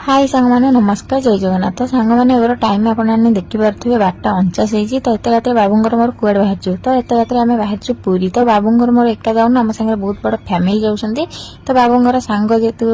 हाय सांग माने नमस्कार जय जगन्नाथ। तो सांग माने एवर टाइम आपने देखिपे 12:49 होती। तो एत रात बाबूंर मोर कुआड बाहर तो एत रात आम बाहर पूरी। तो बाबूंर मोर एका जाऊन आम सागर बहुत बड़ फैमिली जाऊँगी। तो बाबूंर सांग जेहेतु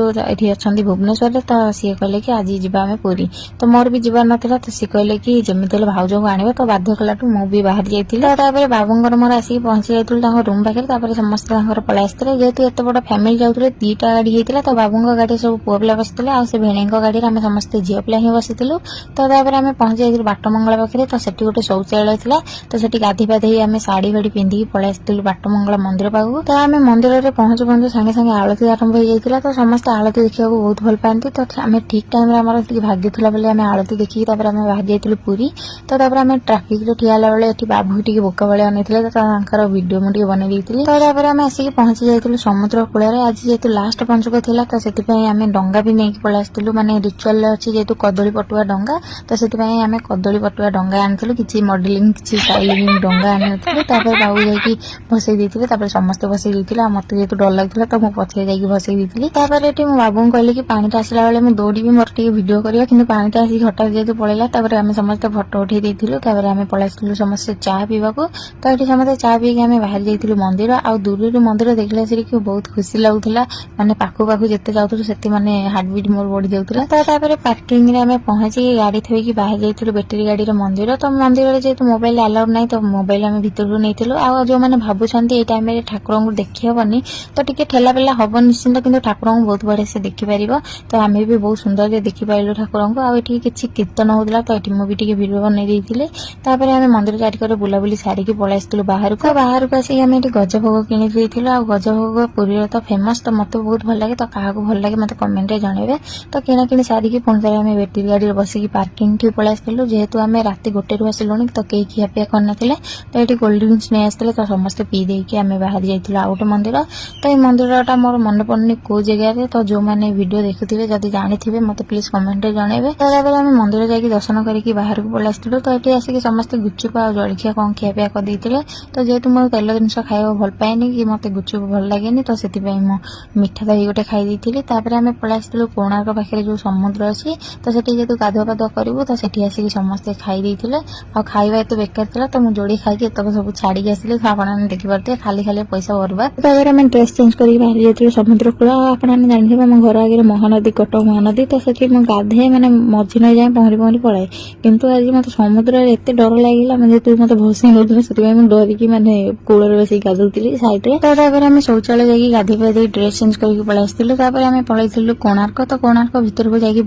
ये अच्छा भुवनेश्वर तो सी कहले कि आज जी आम पूरी। तो मोर भी जीवार नाला तो सी कहले कि जमी भाउज को आने तो बाध्य कलाठू मु भी बाहर जाइए। बाबूंर मोर आसिक पहुंची जाइए रूम पाखे। समस्त पलि आसते जेहेतु एत बड़ फैमिली जाऊे 2टा गाड़ी होता। तो बाबूंग गाड़ी सब पुआ पिला बसते आ भेणी गाड़ी में समस्त झील पिला ही बसीलु। तो आम पहुंची जाइए बाटमंगला पाखे। तो सेठी गोटे शौचालय था। तो सेठी गाधी पाधे आम शाढ़ी फाड़ी पिंधिकी पलि आसलु बाटमंगला मंदिर पाखु। तो आम मंदिर में पहुंचु पहुंचु सांगे सांगे आलती आरंभ हो जाता। तो समस्त आलती देखा बहुत भल पाती। तो आम ठीक टाइम भाग्य था बोले आम आलती देखिकी बाहर जाइलु पूरी। तो आम ट्राफिक ठिया बेले बाबू टी बोका भाई अनेतर भिडियो मुझे बनई देती। तो आम आसिक पहुंची जाइलु समुद्र कूल। आज जेहेतु लास्ट पंचक था तो से आम डंगा भी नहीं पलि आसलु माने रिचुअल अच्छी जेहेतु कदली पटुआ डंगा। तो से आम कदली पटुआ डंगा आनी किसी मॉडलिंग किसी स्टाइलिंग डंगा आनी बाबू जाकि भसई देते। समस्ते भसई देते मत जेहतु डर लगता तो मुझे पछे जाकि भसई देती। मो बाबू कहली कि पानीटा आसला बेले मुझे दौड़ी मोर टे भिडियो करवा कि पानीटा आसिक हठात जेहतु पड़ेगा। आम समस्त फटो उठे देलु। आम पलि आसलु समस्त चाह पीवा। तो ये समस्त चाह पीक आम बाहर जाइलु मंदिर। आ दूर मंदिर देखला से बहुत खुशी लगुला। माने पाखु पाखु जिते जाऊँ से माने हार्ट बीट मोर बढ़ी जाऊला। तो पार्किंग रे आम पहुंची गाड़ी थोड़ी बाहर जाइलु बैटेरी गाड़ी मंदिर। तो मंदिर में जेहतु मोबाइल अलाउड ना तो मोबाइल आम भर नहीं। आ जो मैंने भावुं ये टाइम ठाकुर को देखी हेनी तो टी ठेला पेला हम निश्चिंत कि ठाकुर को बहुत बढ़िया से देखिपर। तो आम भी बहुत सुंदर देखिपारू ठाकुर को। आठी किसी कीर्तन होता तो ये मुझे भिडियो बनई देते। आम मंदिर चारिकर बुलाबुली सारिकी पलि आसलु बाहर को। बाहर को आसिक आम गजभोग किणी गजभोग पुरी तो फेमस। तो मत बहुत भल लगे। तो क्या भल लगे मत कमेंट रे जनइबे। तो किणाकिणी सारिकी पुणी आम बैटेरी गाड़ी बसिक पार्किंग ठी पलि आसलु। जेहेतु आम रात 1 रू आसिलुणी तो कई खियापिया करना। तो ये कोल्ड ड्रिंक्स नहीं आसते तो समस्ते पी देकी आम बाहर जाइलु आउ गोटे मंदिर। तो ये मंदिरटा मोर मन पड़नी कौ जगह। तो जो मैंने वीडियो देखुवे जब जानी मत प्लीज कमेंट रे जनइबे। तो आम मंदिर जाकि दर्शन करके बाहर को पलि आसलु। तो ये आसिक समस्ते गुपचुप आ जलखिया कौन खियापिया कर देते। तो जेहेतु मुझे तेल जिनस खाया भल पाएनि कि मत गुपचुप भल लगे तो से मीठा दही गोटे खाई देती। आम पलि आसलु कोणार्क पाखे जो समुद्र अच्छी। तो से जेहतु गाधुआ पाधुआ करूँ तो से आसिक समस्ते खाई देते। आ खाଇବା एत बेकार था तो मुझे जोड़ी खाई एतक सब छाड़ी आसिले। तो आपने देखिपे खाली खाली पैसा बर्बाद। तो आम ड्रेस चेंज करके बाहर जाइए समुद्र कूल। आपने जानते हैं घर आगे महानदी कटक महानदी। तो से गाधे मैंने मझी नई जाए पहरी पहरी पड़ाए। किंतु आज मत समुद्र एत डर लगे जेहतु मत भसई नौते से डरिकी मैंने कूल बस गाधुली सैड्रे। तो आम शौचालय जाकि गाधे पाधे ड्रेस चेंज करके पलि आसलु। आम पलि कोणार्क। तो कोणार्क भितर को जाकि